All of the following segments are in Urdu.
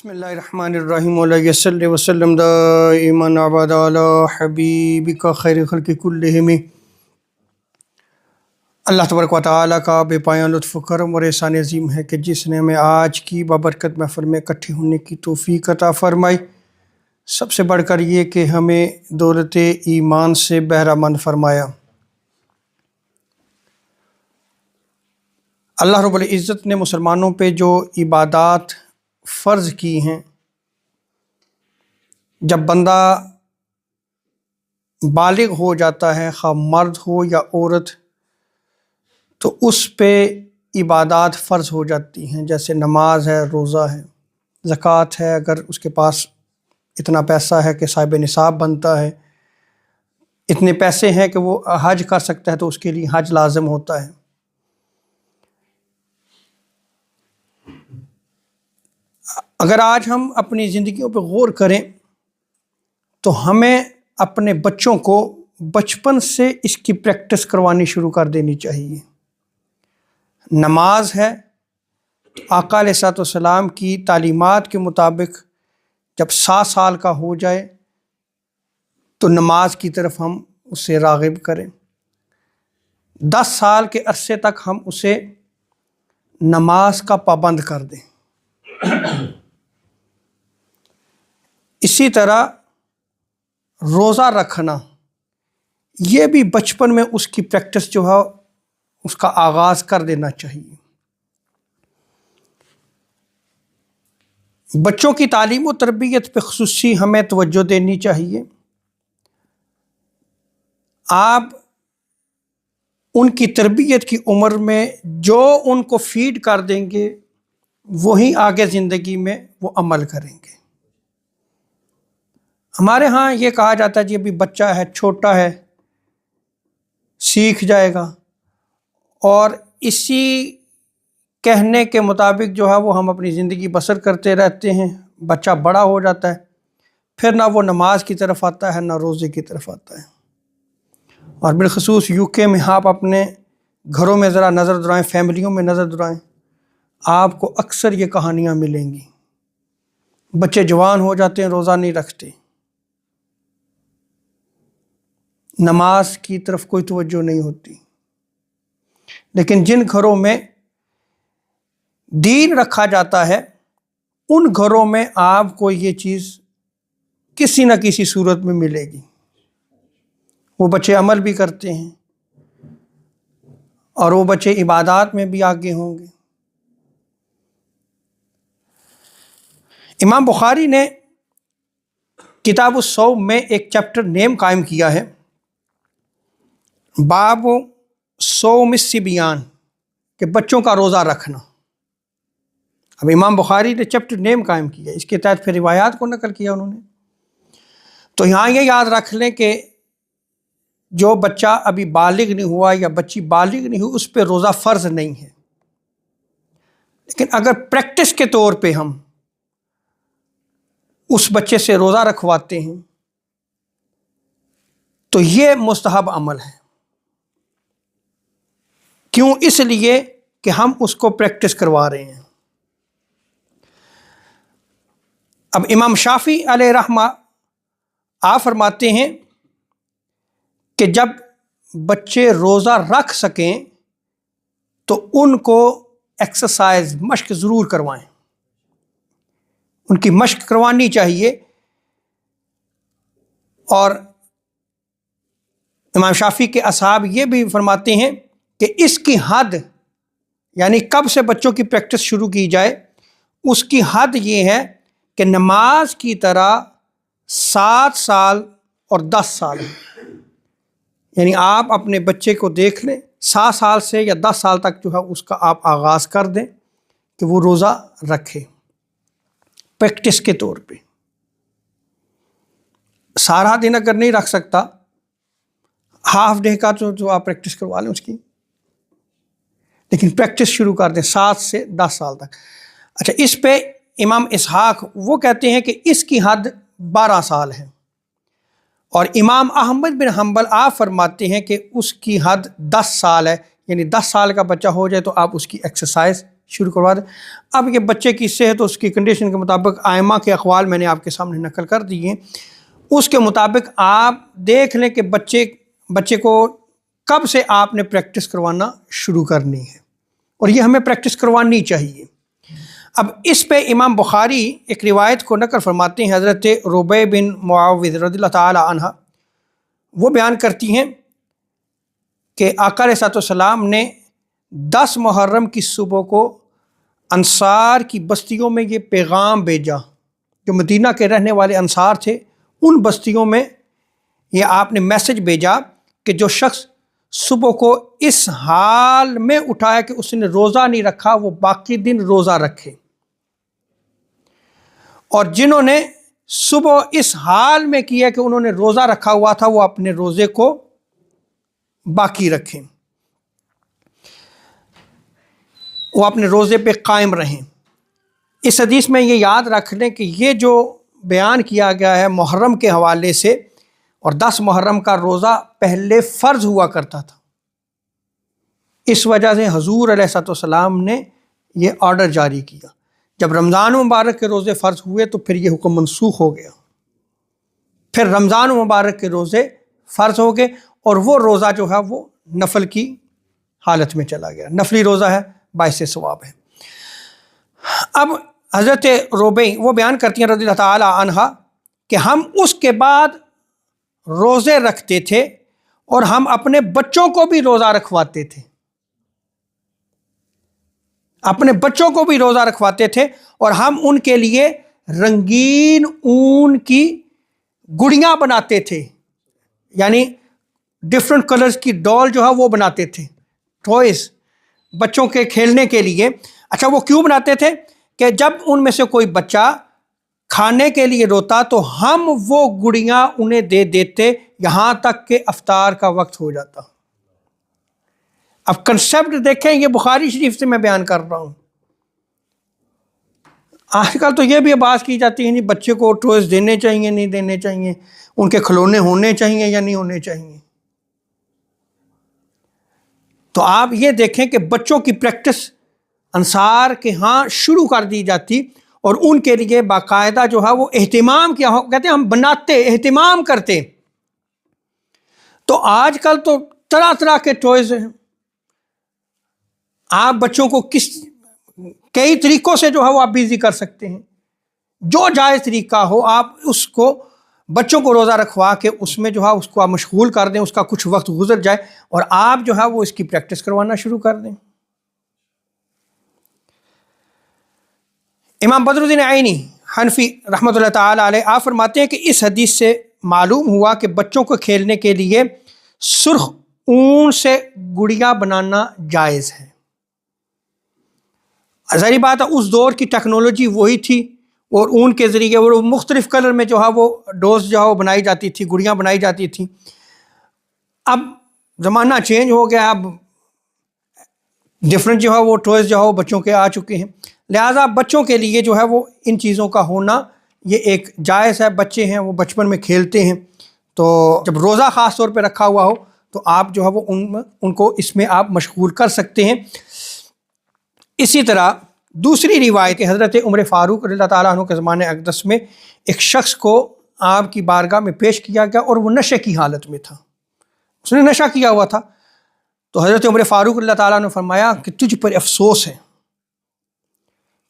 بسم اللہ الرحمن الرحیم علیہ صلی وسلم دائما ابدا علی حبیبک خیر خلق کلہم۔ اللہ تبارک و تعالیٰ کا بے پایاں لطف و کرم اور احسان عظیم ہے کہ جس نے ہمیں آج کی بابرکت محفل میں اکٹھے ہونے کی توفیق عطا فرمائی، سب سے بڑھ کر یہ کہ ہمیں دولت ایمان سے بہرہ مند فرمایا۔ اللہ رب العزت نے مسلمانوں پہ جو عبادات فرض کی ہیں، جب بندہ بالغ ہو جاتا ہے، خواہ مرد ہو یا عورت، تو اس پہ عبادات فرض ہو جاتی ہیں، جیسے نماز ہے، روزہ ہے، زکوٰۃ ہے، اگر اس کے پاس اتنا پیسہ ہے کہ صاحب نصاب بنتا ہے، اتنے پیسے ہیں کہ وہ حج کر سکتا ہے تو اس کے لیے حج لازم ہوتا ہے۔ اگر آج ہم اپنی زندگیوں پہ غور کریں تو ہمیں اپنے بچوں کو بچپن سے اس کی پریکٹس کروانی شروع کر دینی چاہیے۔ نماز ہے، آقا علیہ الصلوۃ والسلام کی تعلیمات کے مطابق جب 7 سال کا ہو جائے تو نماز کی طرف ہم اسے راغب کریں۔ 10 سال کے عرصے تک ہم اسے نماز کا پابند کر دیں۔ اسی طرح روزہ رکھنا، یہ بھی بچپن میں اس کی پریکٹس جو ہے اس کا آغاز کر دینا چاہیے۔ بچوں کی تعلیم و تربیت پہ خصوصی ہمیں توجہ دینی چاہیے۔ آپ ان کی تربیت کی عمر میں جو ان کو فیڈ کر دیں گے وہی آگے زندگی میں وہ عمل کریں گے۔ ہمارے ہاں یہ کہا جاتا ہے جی ابھی بچہ ہے، چھوٹا ہے، سیکھ جائے گا، اور اسی کہنے کے مطابق جو ہے وہ ہم اپنی زندگی بسر کرتے رہتے ہیں۔ بچہ بڑا ہو جاتا ہے، پھر نہ وہ نماز کی طرف آتا ہے نہ روزے کی طرف آتا ہے۔ اور بالخصوص UK میں آپ اپنے گھروں میں ذرا نظر دورائیں، فیملیوں میں نظر دورائیں، آپ کو اکثر یہ کہانیاں ملیں گی۔ بچے جوان ہو جاتے ہیں، روزہ نہیں رکھتے، نماز کی طرف کوئی توجہ نہیں ہوتی۔ لیکن جن گھروں میں دین رکھا جاتا ہے ان گھروں میں آپ کو یہ چیز کسی نہ کسی صورت میں ملے گی۔ وہ بچے عمل بھی کرتے ہیں اور وہ بچے عبادات میں بھی آگے ہوں گے۔ امام بخاری نے کتاب الصوم میں ایک چیپٹر نیم قائم کیا ہے، باب صوم الصبیان، کہ بچوں کا روزہ رکھنا۔ اب امام بخاری نے چیپٹر نیم قائم کیا، اس کے تحت پھر روایات کو نقل کیا انہوں نے۔ تو یہاں یہ یاد رکھ لیں کہ جو بچہ ابھی بالغ نہیں ہوا یا بچی بالغ نہیں ہوئی اس پہ روزہ فرض نہیں ہے، لیکن اگر پریکٹس کے طور پہ ہم اس بچے سے روزہ رکھواتے ہیں تو یہ مستحب عمل ہے۔ کیوں؟ اس لیے کہ ہم اس کو پریکٹس کروا رہے ہیں۔ اب امام شافعی علیہ رحمہ آپ فرماتے ہیں کہ جب بچے روزہ رکھ سکیں تو ان کو ایکسرسائز، مشق ضرور کروائیں، ان کی مشق کروانی چاہیے۔ اور امام شافعی کے اصحاب یہ بھی فرماتے ہیں کہ اس کی حد، یعنی کب سے بچوں کی پریکٹس شروع کی جائے، اس کی حد یہ ہے کہ نماز کی طرح 7 سال اور 10 سال، یعنی آپ اپنے بچے کو دیکھ لیں 7 سال سے یا 10 سال تک جو ہے اس کا آپ آغاز کر دیں کہ وہ روزہ رکھے پریکٹس کے طور پہ۔ سارا دن اگر نہیں رکھ سکتا، ہاف ڈے کا تو آپ پریکٹس کروا لیں اس کی، لیکن پریکٹس شروع کر دیں 7 سے 10 سال تک۔ اچھا، اس پہ امام اسحاق وہ کہتے ہیں کہ اس کی حد 12 سال ہے، اور امام احمد بن حنبل آپ فرماتے ہیں کہ اس کی حد 10 سال ہے، یعنی 10 سال کا بچہ ہو جائے تو آپ اس کی ایکسرسائز شروع کروا دیں۔ اب یہ بچے کی صحت اس کی کنڈیشن کے مطابق ائمہ کے اقوال میں نے آپ کے سامنے نقل کر دیے، اس کے مطابق آپ دیکھ لیں کہ بچے کو کب سے آپ نے پریکٹس کروانا شروع کرنی ہے، اور یہ ہمیں پریکٹس کروانی چاہیے۔ اب اس پہ امام بخاری ایک روایت کو نقل فرماتے ہیں، حضرت ربیع بن معاوض رضی اللہ تعالی عنہ، وہ بیان کرتی ہیں کہ آقا علیہ السلام نے 10 محرم کی صبح کو انصار کی بستیوں میں یہ پیغام بھیجا، جو مدینہ کے رہنے والے انصار تھے ان بستیوں میں یہ آپ نے میسج بھیجا کہ جو شخص صبح کو اس حال میں اٹھایا کہ اس نے روزہ نہیں رکھا، وہ باقی دن روزہ رکھے، اور جنہوں نے صبح اس حال میں کیا کہ انہوں نے روزہ رکھا ہوا تھا، وہ اپنے روزے کو باقی رکھیں، وہ اپنے روزے پہ قائم رہیں۔ اس حدیث میں یہ یاد رکھ لیں کہ یہ جو بیان کیا گیا ہے محرم کے حوالے سے، اور 10 محرم کا روزہ پہلے فرض ہوا کرتا تھا، اس وجہ سے حضور علیہ السلام نے یہ آرڈر جاری کیا۔ جب رمضان مبارک کے روزے فرض ہوئے تو پھر یہ حکم منسوخ ہو گیا، پھر رمضان مبارک کے روزے فرض ہو گئے، اور وہ روزہ جو ہے وہ نفل کی حالت میں چلا گیا، نفلی روزہ ہے، باعث ثواب ہے۔ اب حضرت ربیع وہ بیان کرتی ہیں رضی اللہ تعالی عنہا کہ ہم اس کے بعد روزے رکھتے تھے اور ہم اپنے بچوں کو بھی روزہ رکھواتے تھے، اپنے بچوں کو بھی روزہ رکھواتے تھے، اور ہم ان کے لیے رنگین اون کی گڑیاں بناتے تھے، یعنی ڈفرنٹ کلرز کی ڈال جو ہے وہ بناتے تھے، ٹوائز بچوں کے کھیلنے کے لیے۔ اچھا، وہ کیوں بناتے تھے؟ کہ جب ان میں سے کوئی بچہ کھانے کے لیے روتا تو ہم وہ گڑیاں انہیں دے دیتے یہاں تک کہ افطار کا وقت ہو جاتا۔ اب کنسیپٹ دیکھیں، یہ بخاری شریف سے میں بیان کر رہا ہوں۔ آج کل تو یہ بھی بات کی جاتی ہے نہیں بچے کو ٹوائز دینے چاہیے نہیں دینے چاہیے، ان کے کھلونے ہونے چاہیے یا نہیں ہونے چاہیے۔ تو آپ یہ دیکھیں کہ بچوں کی پریکٹس انصار کے ہاں شروع کر دی جاتی، اور ان کے لیے باقاعدہ جو ہے وہ اہتمام کیا ہو، کہتے ہیں ہم بناتے، اہتمام کرتے۔ تو آج کل تو طرح طرح کے ٹوائز ہیں، آپ بچوں کو کئی طریقوں سے جو ہے وہ آپ بیزی کر سکتے ہیں، جو جائز طریقہ ہو آپ اس کو بچوں کو روزہ رکھوا کے اس میں جو ہے اس کو آپ مشغول کر دیں، اس کا کچھ وقت گزر جائے اور آپ جو ہے وہ اس کی پریکٹس کروانا شروع کر دیں۔ امام بدر الدین عینی حنفی رحمۃ اللہ تعالی علیہ آپ فرماتے ہیں کہ اس حدیث سے معلوم ہوا کہ بچوں کو کھیلنے کے لیے سرخ اون سے گڑیاں بنانا جائز ہے۔ ظاہری بات ہے اس دور کی ٹیکنالوجی وہی تھی، اور اون کے ذریعے وہ مختلف کلر میں جو ہے وہ ڈوز جو ہے وہ بنائی جاتی تھی، گڑیاں بنائی جاتی تھیں۔ اب زمانہ چینج ہو گیا، اب ڈفرینٹ جو ہے وہ ٹوائز جو ہے وہ بچوں کے آ چکے ہیں، لہٰذا بچوں کے لیے جو ہے وہ ان چیزوں کا ہونا یہ ایک جائز ہے۔ بچے ہیں وہ بچپن میں کھیلتے ہیں، تو جب روزہ خاص طور پہ رکھا ہوا ہو تو آپ جو ہے وہ ان کو اس میں آپ مشغول کر سکتے ہیں۔ اسی طرح دوسری روایت حضرت عمر فاروق رضی اللہ تعالیٰ عنہ کے زمانے اقدس میں ایک شخص کو آپ کی بارگاہ میں پیش کیا گیا اور وہ نشے کی حالت میں تھا، اس نے نشہ کیا ہوا تھا۔ تو حضرت عمر فاروق رضی اللہ تعالیٰ عنہ نے فرمایا کہ تجھ پر افسوس ہے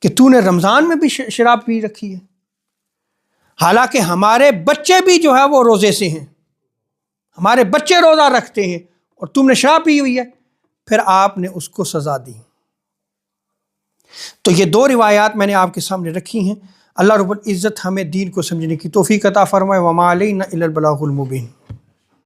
کہ تو نے رمضان میں بھی شراب پی رکھی ہے، حالانکہ ہمارے بچے بھی جو ہے وہ روزے سے ہیں، ہمارے بچے روزہ رکھتے ہیں اور تم نے شراب پی ہوئی ہے۔ پھر آپ نے اس کو سزا دی۔ تو یہ دو روایات میں نے آپ کے سامنے رکھی ہیں۔ اللہ رب العزت ہمیں دین کو سمجھنے کی توفیق عطا فرمائے۔ وما علینا الا البلاغ المبین۔